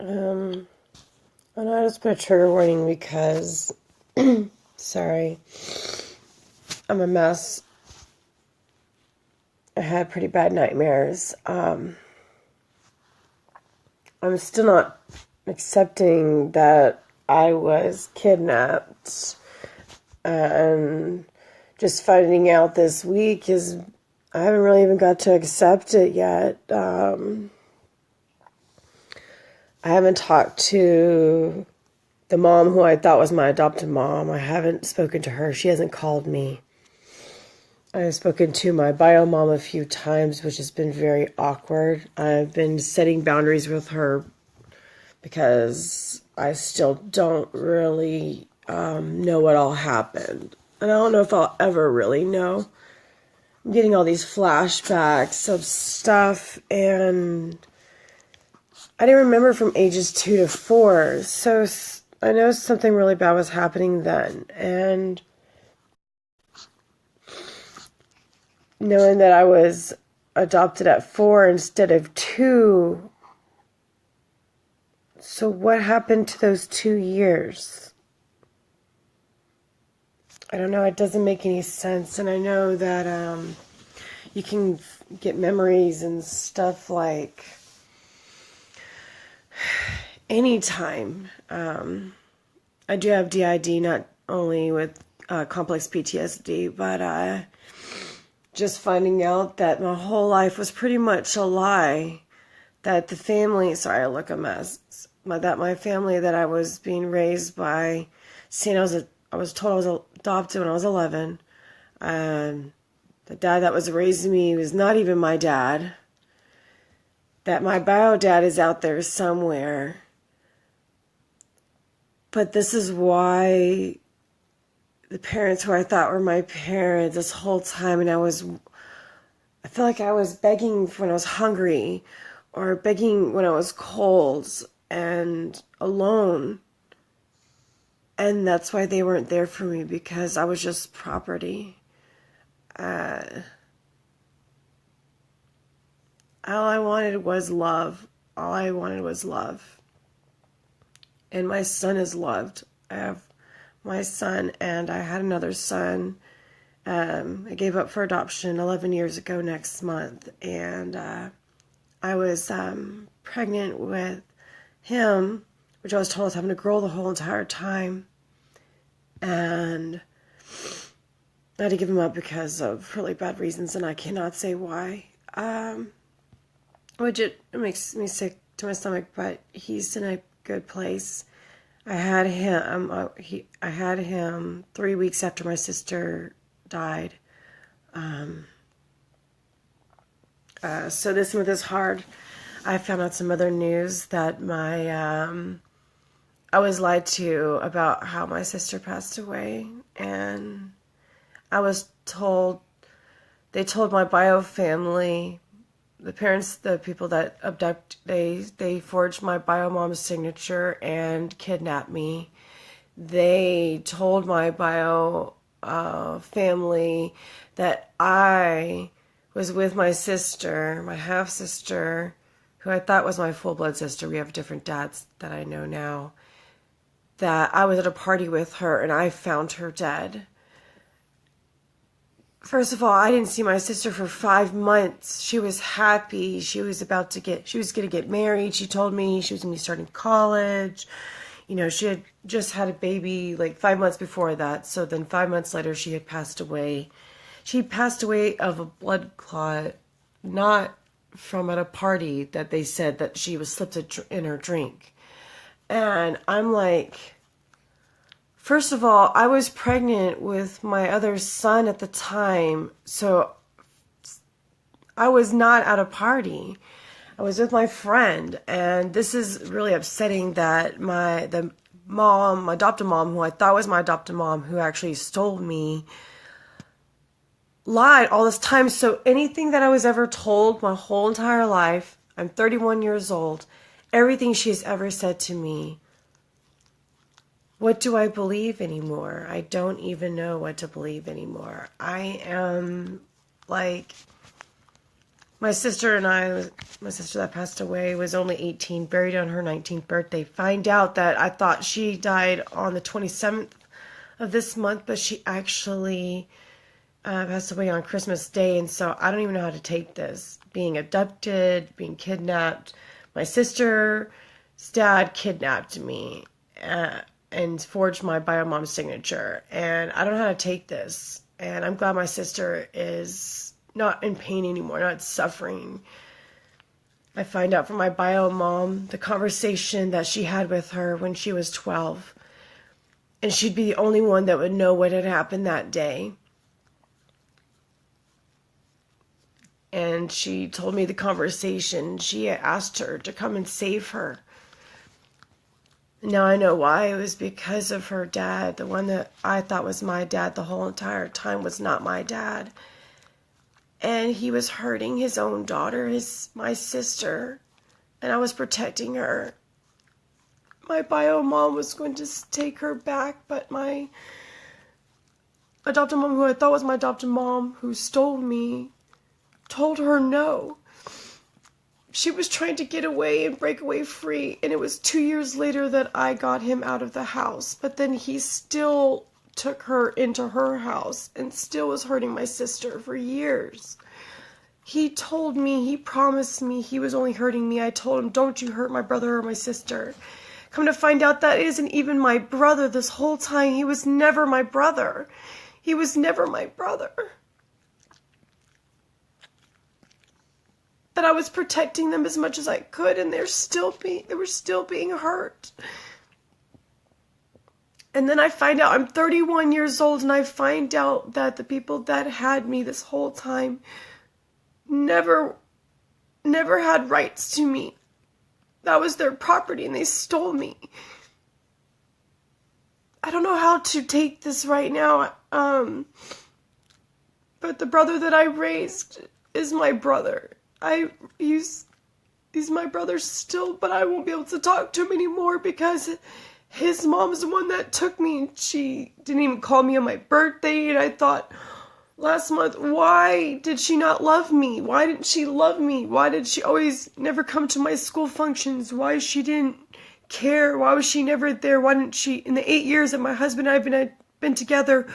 Um, and I just put a trigger warning because, sorry, I'm a mess. I had pretty bad nightmares. I'm still not accepting that I was kidnapped. And just finding out this week I haven't really even got to accept it yet. I haven't talked to the mom who I thought was my adopted mom. I haven't spoken to her. She hasn't called me. I've spoken to my bio mom a few times, which has been very awkward. I've been setting boundaries with her because I still don't really know what all happened. And I don't know if I'll ever really know. I'm getting all these flashbacks of stuff, and I didn't remember from ages 2 to 4. So I know something really bad was happening then. And knowing that I was adopted at 4 instead of 2. So what happened to those 2 years? I don't know. It doesn't make any sense. And I know that you can get memories and stuff like anytime. I do have DID, not only with complex PTSD, but just finding out that my whole life was pretty much a lie. That the family, sorry, I look a mess, that my family that I was being raised by, seeing I was told I was adopted when I was 11. The dad that was raising me was not even my dad. That my bio dad is out there somewhere. But this is why the parents who I thought were my parents this whole time, and I feel like I was begging when I was hungry, or begging when I was cold and alone. And that's why they weren't there for me, because I was just property. All I wanted was love. All I wanted was love. And my son is loved. I have my son, and I had another son. I gave up for adoption 11 years ago next month. And I was pregnant with him, which I was told I was having a girl the whole entire time. And I had to give him up because of really bad reasons, and I cannot say why. Which it makes me sick to my stomach, but he's in a good place. I had him 3 weeks after my sister died. So this month is hard. I found out some other news that I was lied to about how my sister passed away, and they told my bio family, the parents, the people that abduct, they forged my bio mom's signature and kidnapped me. They told my bio family that I was with my sister, my half-sister, who I thought was my full-blood sister. We have different dads that I know now. That I was at a party with her and I found her dead. First of all, I didn't see my sister for 5 months. She was happy. She was going to get married. She told me she was going to be starting college. You know, she had just had a baby like 5 months before that. So then 5 months later, she had passed away. She passed away of a blood clot, not from at a party that they said that she was slipped in her drink. And I'm like, first of all, I was pregnant with my other son at the time, so I was not at a party. I was with my friend, and this is really upsetting that my adopted mom, who I thought was my adopted mom, who actually stole me, lied all this time. So anything that I was ever told my whole entire life, I'm 31 years old, everything she's ever said to me, what do I believe anymore? I don't even know what to believe anymore. I am like, My sister and I, my sister that passed away was only 18, buried on her 19th birthday. Find out that I thought she died on the 27th of this month, but she actually passed away on Christmas Day, and so I don't even know how to take this. Being abducted, being kidnapped. My sister's dad kidnapped me and forged my bio mom signature, and I don't know how to take this. And I'm glad my sister is not in pain anymore, not suffering. I find out from my bio mom the conversation that she had with her when she was 12. And she'd be the only one that would know what had happened that day. And she told me the conversation. She asked her to come and save her. Now I know why. It was because of her dad. The one that I thought was my dad the whole entire time was not my dad. And he was hurting his own daughter, my sister. And I was protecting her. My bio mom was going to take her back, but my adopted mom, who I thought was my adopted mom, who stole me, told her no. She was trying to get away and break away free, and it was 2 years later that I got him out of the house. But then he still took her into her house and still was hurting my sister for years. He told me, he promised me he was only hurting me. I told him, don't you hurt my brother or my sister. Come to find out that isn't even my brother this whole time. He was never my brother. He was never my brother. That I was protecting them as much as I could, and they were still being hurt. And then I find out I'm 31 years old, and I find out that the people that had me this whole time never had rights to me. That was their property, and they stole me. I don't know how to take this right now. But the brother that I raised is my brother. He's my brother still, but I won't be able to talk to him anymore because his mom's the one that took me, and she didn't even call me on my birthday. And I thought last month, why did she not love me? Why didn't she love me? Why did she always never come to my school functions? Why she didn't care? Why was she never there? Why didn't she, in the 8 years that my husband and I have been together,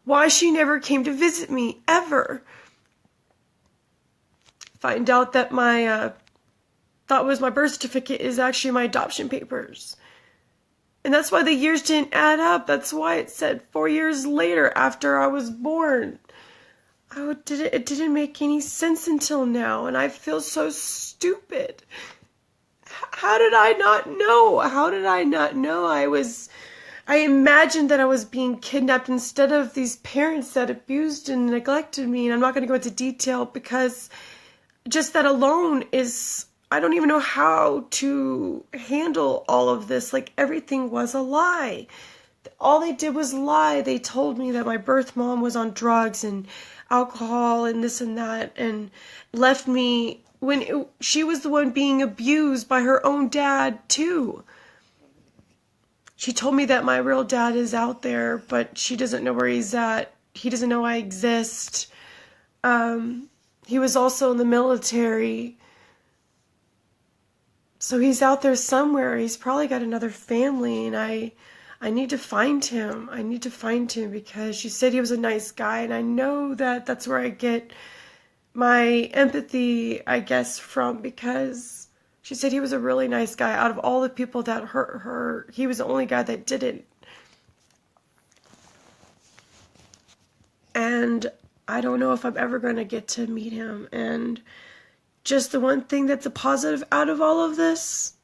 why she never came to visit me, ever? Find out that my thought was my birth certificate is actually my adoption papers. And that's why the years didn't add up. That's why it said 4 years later after I was born. It didn't make any sense until now, and I feel so stupid. How did I not know? How did I not know? I imagined that I was being kidnapped instead of these parents that abused and neglected me. And I'm not going to go into detail because just that alone is, I don't even know how to handle all of this. Like, everything was a lie. All they did was lie. They told me that my birth mom was on drugs and alcohol and this and that, and left me when she was the one being abused by her own dad too. She told me that my real dad is out there, but she doesn't know where he's at. He doesn't know I exist. He was also in the military. So he's out there somewhere. He's probably got another family, and I need to find him. I need to find him because she said he was a nice guy, and I know that that's where I get my empathy, I guess, from, because she said he was a really nice guy. Out of all the people that hurt her, he was the only guy that didn't. And I don't know if I'm ever going to get to meet him. And just the one thing that's a positive out of all of this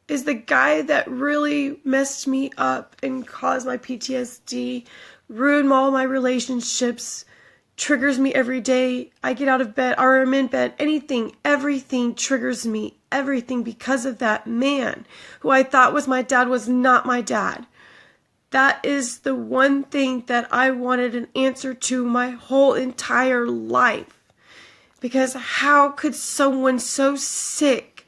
is the guy that really messed me up and caused my PTSD, ruined all my relationships, triggers me every day. I get out of bed or I'm in bed, anything, everything triggers me. Everything because of that man who I thought was my dad was not my dad. That is the one thing that I wanted an answer to my whole entire life. Because how could someone so sick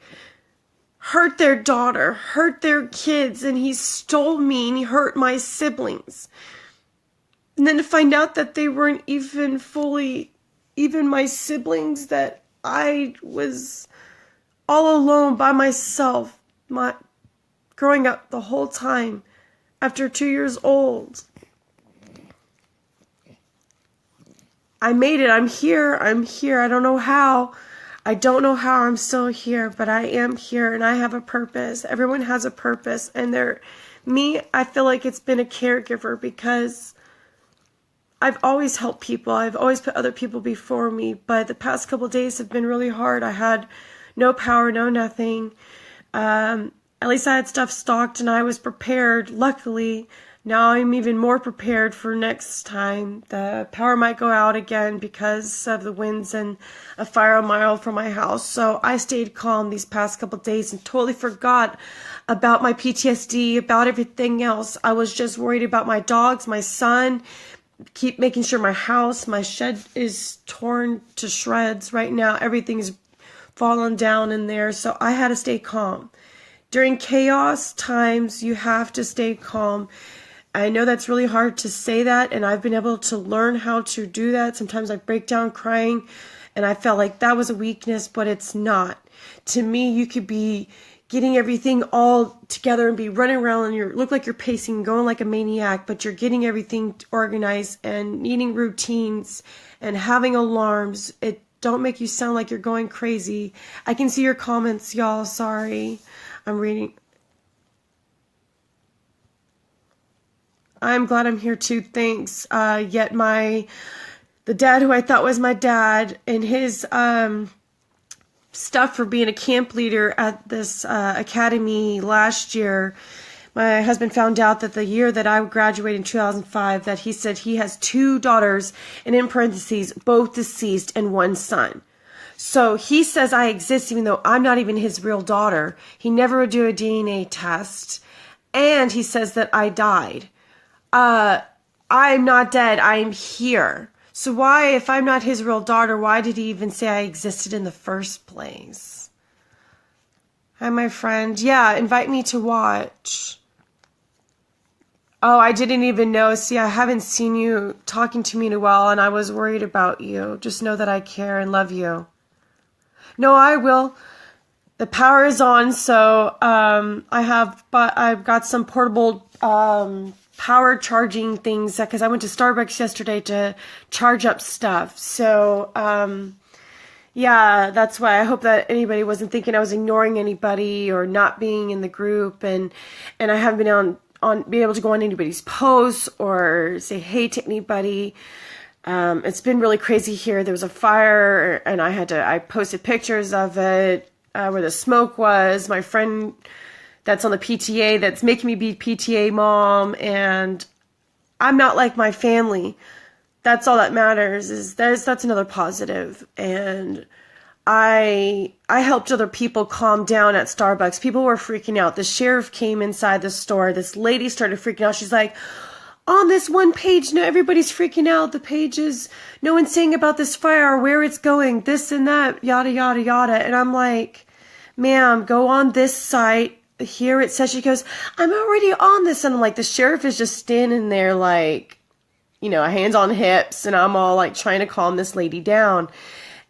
hurt their daughter, hurt their kids, and he stole me and he hurt my siblings? And then to find out that they weren't even fully, even my siblings that I was all alone by myself, growing up the whole time after 2 years old. I made it. I'm here. I don't know how. I'm still here, but I am here and I have a purpose. Everyone has a purpose, and I feel like it's been a caregiver because I've always helped people. I've always put other people before me, but the past couple of days have been really hard. I had no power, no nothing. At least I had stuff stocked and I was prepared. Luckily, now I'm even more prepared for next time. The power might go out again because of the winds and a fire a mile from my house. So I stayed calm these past couple of days and totally forgot about my PTSD, about everything else. I was just worried about my dogs, my son, keep making sure my house, my shed is torn to shreds right now. Everything's fallen down in there. So I had to stay calm. During chaos times, you have to stay calm. I know that's really hard to say that, and I've been able to learn how to do that. Sometimes I break down crying, and I felt like that was a weakness, but it's not. To me, you could be getting everything all together and be running around and you look like you're pacing, going like a maniac, but you're getting everything organized and needing routines and having alarms. It don't make you sound like you're going crazy. I can see your comments, y'all. Sorry. I'm reading. I'm glad I'm here too. Thanks. Yet the dad who I thought was my dad, and his stuff for being a camp leader at this academy last year, my husband found out that the year that I graduated in 2005, that he said he has 2 daughters, and in parentheses, both deceased, and 1 son. So he says I exist even though I'm not even his real daughter. He never would do a DNA test. And he says that I died. I'm not dead. I'm here. So why, if I'm not his real daughter, why did he even say I existed in the first place? Hi, my friend. Yeah, invite me to watch. Oh, I didn't even know. See, I haven't seen you talking to me in a while, and I was worried about you. Just know that I care and love you. No, I will. The power is on, so I've got some portable power charging things because I went to Starbucks yesterday to charge up stuff. So yeah, that's why I hope that anybody wasn't thinking I was ignoring anybody or not being in the group, and I haven't been be able to go on anybody's posts or say hey to anybody. It's been really crazy here. There was a fire, and I posted pictures of it, where the smoke was. My friend that's on the PTA that's making me be PTA mom, and I'm not like my family. That's all that matters. That's another positive. And I helped other people calm down at Starbucks. People were freaking out. The sheriff came inside the store. This lady started freaking out. She's like, on this one page, no, everybody's freaking out. The pages, no one's saying about this fire, where it's going, this and that, yada, yada, yada. And I'm like, ma'am, go on this site. Here it says, she goes, I'm already on this. And I'm like, the sheriff is just standing there like, hands on hips. And I'm all like trying to calm this lady down.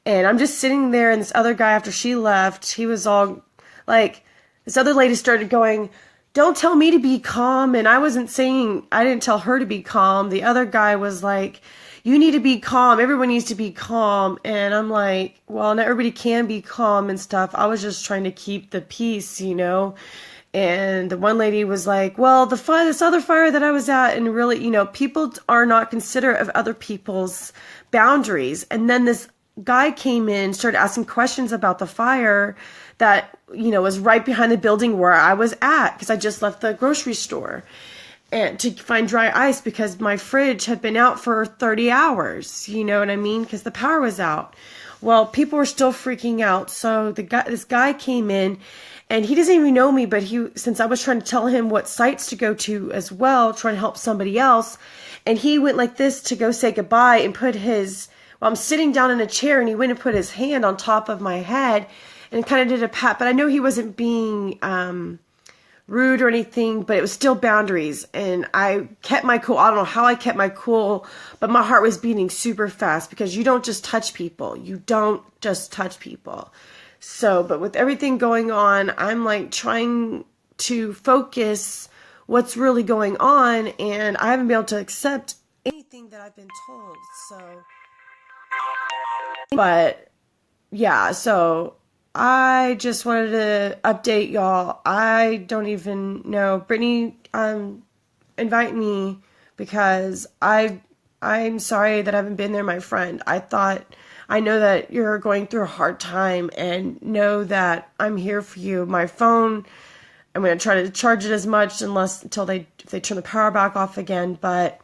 And I'm just sitting there, and this other guy, after she left, he was all like, this other lady started going, don't tell me to be calm. And I didn't tell her to be calm. The other guy was like, you need to be calm. Everyone needs to be calm. And I'm like, well, not everybody can be calm and stuff. I was just trying to keep the peace, And the one lady was like, well, this other fire that I was at, and really, people are not considerate of other people's boundaries. And then this guy came in, started asking questions about the fire that, was right behind the building where I was at, because I just left the grocery store and to find dry ice because my fridge had been out for 30 hours, you know what I mean? Because the power was out. Well, people were still freaking out. So this guy came in, and he doesn't even know me, but since I was trying to tell him what sites to go to as well, trying to help somebody else, and he went like this to go say goodbye and I'm sitting down in a chair, and he went and put his hand on top of my head and kind of did a pat, but I know he wasn't being rude or anything, but it was still boundaries. And I kept my cool. I don't know how I kept my cool, but my heart was beating super fast because you don't just touch people. You don't just touch people. So, but with everything going on, I'm like trying to focus what's really going on, and I haven't been able to accept anything that I've been told. So, but yeah, so I just wanted to update y'all. I don't even know. Brittany invite me because I'm sorry that I haven't been there, my friend. I know that you're going through a hard time, and know that I'm here for you. My phone, I'm going to try to charge it as much until if they turn the power back off again. But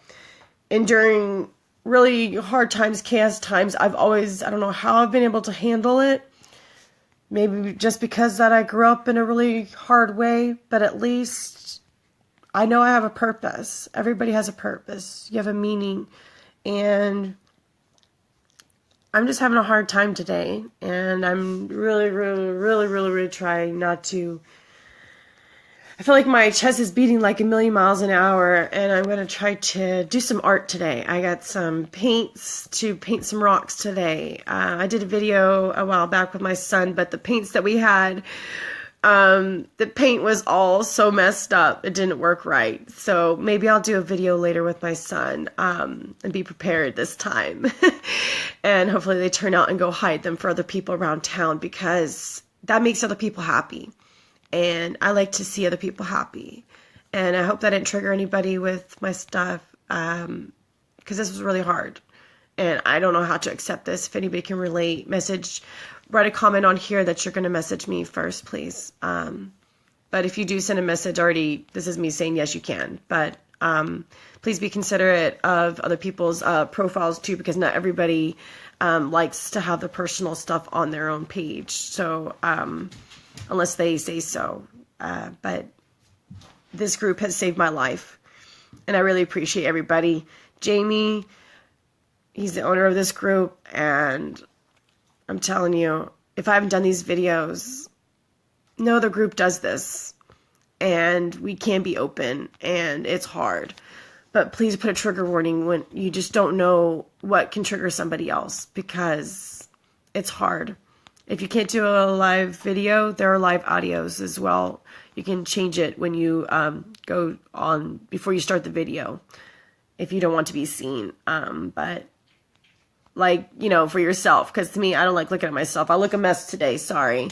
during really hard times, chaos times, I don't know how I've been able to handle it. Maybe just because that I grew up in a really hard way, but at least I know I have a purpose. Everybody has a purpose. You have a meaning. And I'm just having a hard time today, and I'm really trying not to. I feel like my chest is beating like a million miles an hour, and I'm going to try to do some art today. I got some paints to paint some rocks today. I did a video a while back with my son, but the paints that we had, the paint was all so messed up. It didn't work right. So maybe I'll do a video later with my son, and be prepared this time. And hopefully they turn out and go hide them for other people around town, because that makes other people happy. And I like to see other people happy. And I hope that didn't trigger anybody with my stuff, because this was really hard. And I don't know how to accept this. If anybody can relate, write a comment on here that you're going to message me first, please. But if you do send a message already, this is me saying yes, you can. But please be considerate of other people's profiles too, because not everybody likes to have the personal stuff on their own page. So unless they say so. But this group has saved my life, and I really appreciate everybody. Jamie, he's the owner of this group, and I'm telling you, if I haven't done these videos, no other group does this, and we can be open, and it's hard. But please put a trigger warning when you just don't know what can trigger somebody else, because it's hard. If you can't do a live video, there are live audios as well. You can change it when you go on before you start the video, if you don't want to be seen. But like, for yourself, because to me, I don't like looking at myself. I look a mess today. Sorry.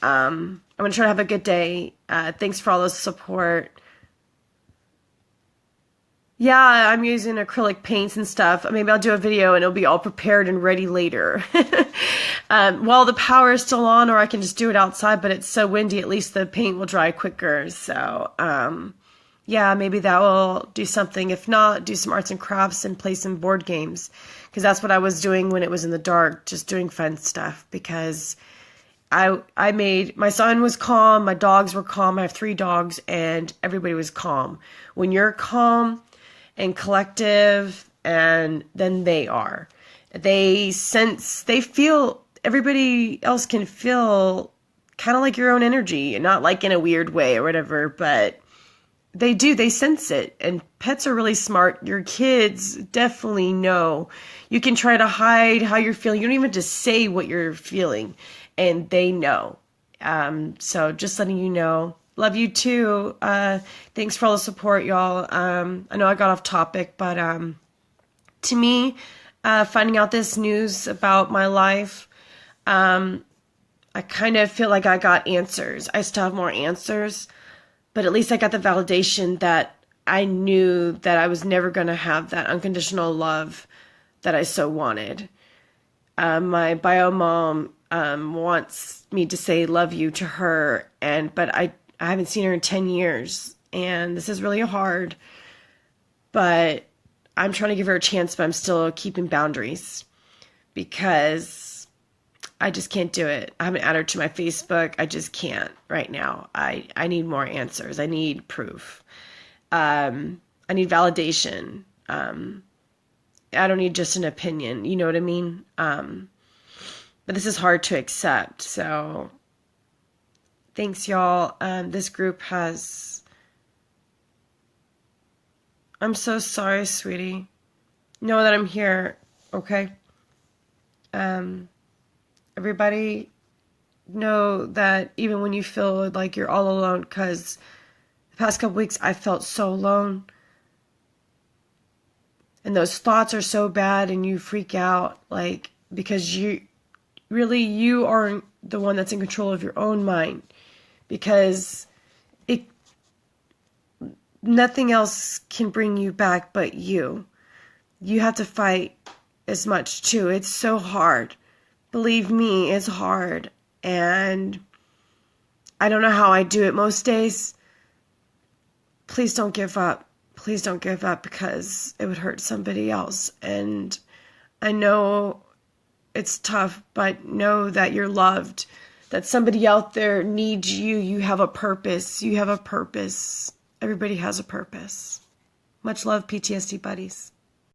I'm going to try to have a good day. Thanks for all the support. Yeah, I'm using acrylic paints and stuff. Maybe I'll do a video and it'll be all prepared and ready later. While the power is still on, or I can just do it outside, but it's so windy, at least the paint will dry quicker. So, yeah, maybe that will do something. If not, do some arts and crafts and play some board games, because that's what I was doing when it was in the dark, just doing fun stuff, because my son was calm, my dogs were calm. I have 3 dogs, and everybody was calm. When you're calm and collective, and then they feel, everybody else can feel kind of like your own energy, and not like in a weird way or whatever, but they sense it. And pets are really smart. Your kids definitely know. You can try to hide how you're feeling. You don't even have to say what you're feeling, and they know. So just letting you know. Love you too. Thanks for all the support, y'all. I know I got off topic, but to me, finding out this news about my life, I kind of feel like I got answers. I still have more answers, but at least I got the validation that I knew that I was never going to have that unconditional love that I so wanted. My bio mom wants me to say love you to her, but I haven't seen her in 10 years, and this is really hard, but I'm trying to give her a chance, but I'm still keeping boundaries, because I just can't do it. I haven't added her to my Facebook. I just can't right now. I need more answers. I need proof. I need validation. I don't need just an opinion. You know what I mean? But this is hard to accept. So Thanks, y'all. This group has... I'm so sorry, sweetie. Know that I'm here, okay? Everybody know that even when you feel like you're all alone, because the past couple weeks I felt so alone. And those thoughts are so bad and you freak out, like, because you are the one that's in control of your own mind. Because nothing else can bring you back but you. You have to fight as much too. It's so hard. Believe me, it's hard. And I don't know how I do it most days. Please don't give up. Please don't give up, because it would hurt somebody else. And I know it's tough, but know that you're loved. That somebody out there needs you. You have a purpose. You have a purpose. Everybody has a purpose. Much love, PTSD Buddies.